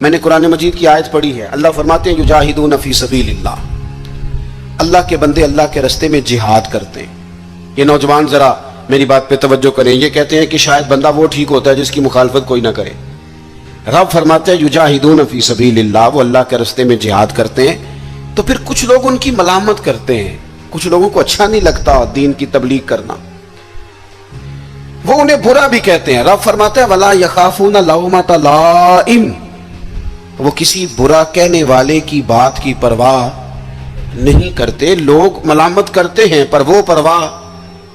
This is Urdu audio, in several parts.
میں نے قرآن مجید کی آیت پڑھی ہے، اللہ فرماتے ہیں یجاہدون فی سبیل اللہ، اللہ کے بندے اللہ کے رستے میں جہاد کرتے ہیں۔ یہ نوجوان ذرا میری بات پہ توجہ کریں، یہ کہتے ہیں کہ شاید بندہ وہ ٹھیک ہوتا ہے جس کی مخالفت کوئی نہ کرے۔ رب فرماتے ہیں یجاہدون فی سبیل اللہ، وہ اللہ کے رستے میں جہاد کرتے ہیں۔ تو پھر کچھ لوگ ان کی ملامت کرتے ہیں، کچھ لوگوں کو اچھا نہیں لگتا دین کی تبلیغ کرنا، وہ انہیں برا بھی کہتے ہیں۔ رب فرماتا ہے وَلَا يَخَافُونَ لَوْمَةَ لَائِمٍ، وہ کسی برا کہنے والے کی بات کی پرواہ نہیں کرتے۔ لوگ ملامت کرتے ہیں پر وہ پرواہ،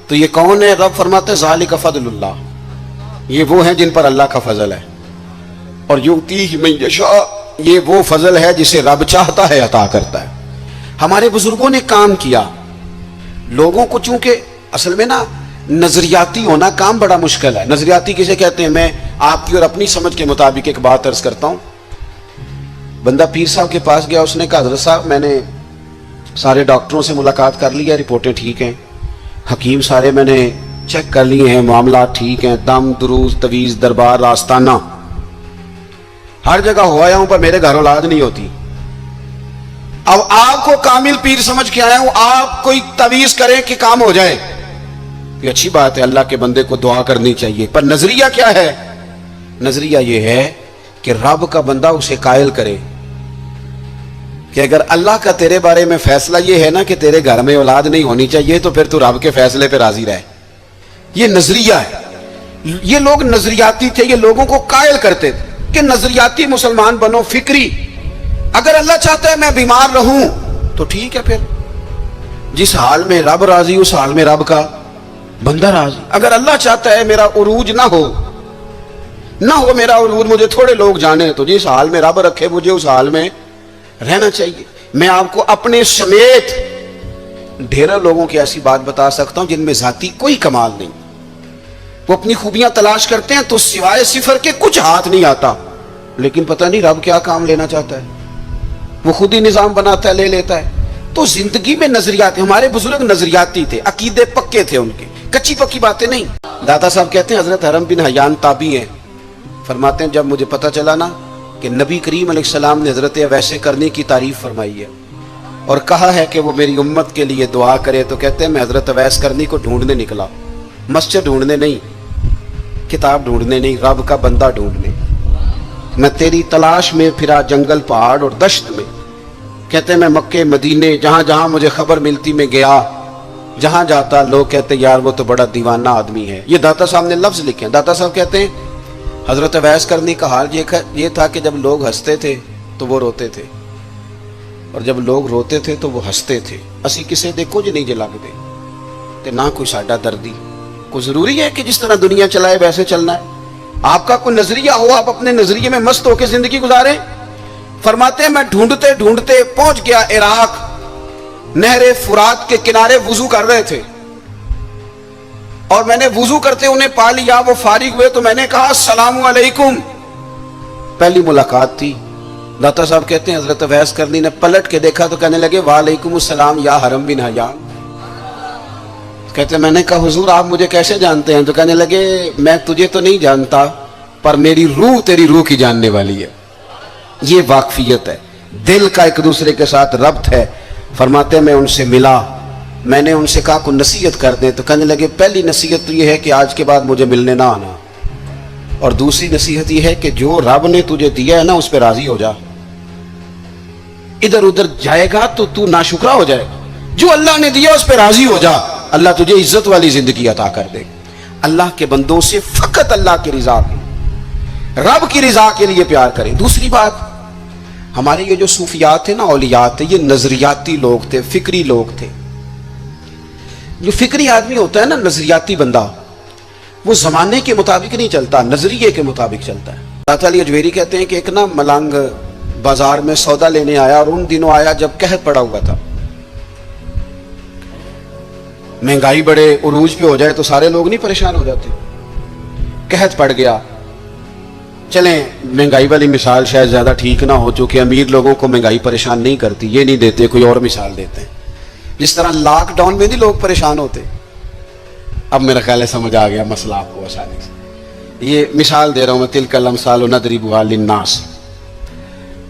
تو یہ کون ہے؟ رب فرماتے ہیں ذَلِكَ فَضْلُ اللَّهِ، یہ وہ ہیں جن پر اللہ کا فضل ہے، اور یؤتیہ من یشاء، یہ وہ فضل ہے جسے رب چاہتا ہے عطا کرتا ہے۔ ہمارے بزرگوں نے کام کیا، لوگوں کو چونکہ اصل میں نا نظریاتی ہونا کام بڑا مشکل ہے۔ نظریاتی کسے کہتے ہیں؟ میں آپ کی اور اپنی سمجھ کے مطابق ایک بات عرض کرتا ہوں۔ بندہ پیر صاحب کے پاس گیا، اس نے کہا حضرت صاحب میں نے سارے ڈاکٹروں سے ملاقات کر لی ہے، رپورٹیں ٹھیک ہیں، حکیم سارے میں نے چیک کر لیے ہیں، معاملات ٹھیک ہیں، دم دروز تویز دربار آستانہ ہر جگہ ہو آیا ہوں، پر میرے گھر اولاد نہیں ہوتی۔ اب آپ کو کامل پیر سمجھ کے آیا ہوں، آپ کوئی تویز کریں کہ کام ہو جائے، یہ اچھی بات ہے، اللہ کے بندے کو دعا کرنی چاہیے، پر نظریہ کیا ہے؟ نظریہ یہ ہے کہ رب کا بندہ اسے قائل کرے کہ اگر اللہ کا تیرے بارے میں فیصلہ یہ ہے نا کہ تیرے گھر میں اولاد نہیں ہونی چاہیے، تو پھر تو رب کے فیصلے پہ راضی رہے۔ یہ نظریہ ہے۔ یہ لوگ نظریاتی تھے، یہ لوگوں کو قائل کرتے تھے کہ نظریاتی مسلمان بنو، فکری۔ اگر اللہ چاہتا ہے میں بیمار رہوں تو ٹھیک ہے، پھر جس حال میں رب راضی اس حال میں رب کا بندہ راضی۔ اگر اللہ چاہتا ہے میرا عروج نہ ہو میرا عروج، مجھے تھوڑے لوگ جانے، تو جس حال میں رب رکھے مجھے اس حال میں رہنا چاہیے۔ میں آپ کو اپنے سمیت ڈھیروں لوگوں کی ایسی بات بتا سکتا ہوں جن میں ذاتی کوئی کمال نہیں، وہ اپنی خوبیاں تلاش کرتے ہیں تو سوائے صفر کے کچھ ہاتھ نہیں آتا، لیکن پتہ نہیں رب کیا کام لینا چاہتا ہے، وہ خود ہی نظام بناتا ہے، لے لیتا ہے۔ تو زندگی میں نظریاتی، ہمارے بزرگ نظریاتی تھے، عقیدے پکے تھے ان کے، کچی پکی باتیں نہیں۔ داتا صاحب کہتے ہیں حضرت حرم بن حیان تابعی ہیں، فرماتے ہیں جب مجھے پتہ چلا نا کہ نبی کریم علیہ السلام نے حضرت ویسے کرنے کی تعریف فرمائی ہے اور کہا ہے کہ وہ میری امت کے لیے دعا کرے، تو کہتے ہیں میں حضرت ویس کرنی کو ڈھونڈنے نکلا، مسجد ڈھونڈنے نہیں، کتاب ڈھونڈنے نہیں، رب کا بندہ ڈھونڈنے۔ میں تیری تلاش میں پھرا جنگل پہاڑ اور دشت میں، کہتے ہیں میں مکے مدینے جہاں جہاں مجھے خبر ملتی میں گیا، جہاں جاتا لوگ کہتے یار وہ تو بڑا دیوانہ آدمی ہے۔ یہ داتا صاحب نے لفظ لکھے ہیں۔ داتا صاحب کہتے ہیں حضرت ویس کرنی کا حال یہ تھا کہ جب لوگ ہنستے تھے تو وہ روتے تھے، اور جب لوگ روتے تھے تو وہ ہنستے تھے۔ اسی کسے دیکھو جی نہیں جلا دے تے نہ کوئی ساڈا دردی، کوئی ضروری ہے کہ جس طرح دنیا چلائے ویسے چلنا ہے؟ آپ کا کوئی نظریہ ہو، آپ اپنے نظریے میں مست ہو کے زندگی گزاریں۔ فرماتے ہیں میں ڈھونڈتے ڈھونڈتے پہنچ گیا عراق، نہر فرات کے کنارے وضو کر رہے تھے، اور میں نے وضو کرتے انہیں پا لیا، وہ فارغ ہوئے تو میں نے کہا السلام علیکم، پہلی ملاقات تھی۔ داتا صاحب کہتے ہیں حضرت ویس کرنی نے پلٹ کے دیکھا تو کہنے لگے وعلیکم السلام یا حرم بن حیان۔ کہتے ہیں میں نے کہا حضور آپ مجھے کیسے جانتے ہیں؟ تو کہنے لگے میں تجھے تو نہیں جانتا، پر میری روح تیری روح کی جاننے والی ہے۔ یہ واقفیت ہے، دل کا ایک دوسرے کے ساتھ ربط ہے۔ فرماتے ہیں میں ان سے ملا، میں نے ان سے کہا کوئی نصیحت کر دیں، تو کہنے لگے پہلی نصیحت تو یہ ہے کہ آج کے بعد مجھے ملنے نہ آنا، اور دوسری نصیحت یہ ہے کہ جو رب نے تجھے دیا ہے نا اس پہ راضی ہو جا، ادھر ادھر جائے گا تو تو ناشکرا ہو جائے گا، جو اللہ نے دیا اس پہ راضی ہو جا، اللہ تجھے عزت والی زندگی عطا کر دے۔ اللہ کے بندوں سے فقط اللہ کی رضا کی، رب کی رضا کے لیے پیار کریں۔ دوسری بات، ہمارے یہ جو صوفیات تھے نا، اولیات تھے، یہ نظریاتی لوگ تھے، فکری لوگ تھے۔ جو فکری آدمی ہوتا ہے نا، نظریاتی بندہ، وہ زمانے کے مطابق نہیں چلتا، نظریے کے مطابق چلتا ہے۔ داتا علی اجویری کہتے ہیں کہ ایک نا ملنگ بازار میں سودا لینے آیا، اور ان دنوں آیا جب قحط پڑا ہوا تھا، مہنگائی بڑے عروج پہ ہو جائے تو سارے لوگ نہیں پریشان ہو جاتے، قحط پڑ گیا۔ چلیں مہنگائی والی مثال شاید زیادہ ٹھیک نہ ہو، چونکہ امیر لوگوں کو مہنگائی پریشان نہیں کرتی، یہ نہیں دیتے، کوئی اور مثال دیتے ہیں۔ جس طرح لاک ڈاؤن میں نہیں لوگ پریشان ہوتے، اب میرا خیال ہے سمجھ آ گیا مسئلہ آپ کو آسانی سے۔ یہ مثال دے رہا ہوں میں، تلک الامثال نضربها للناس۔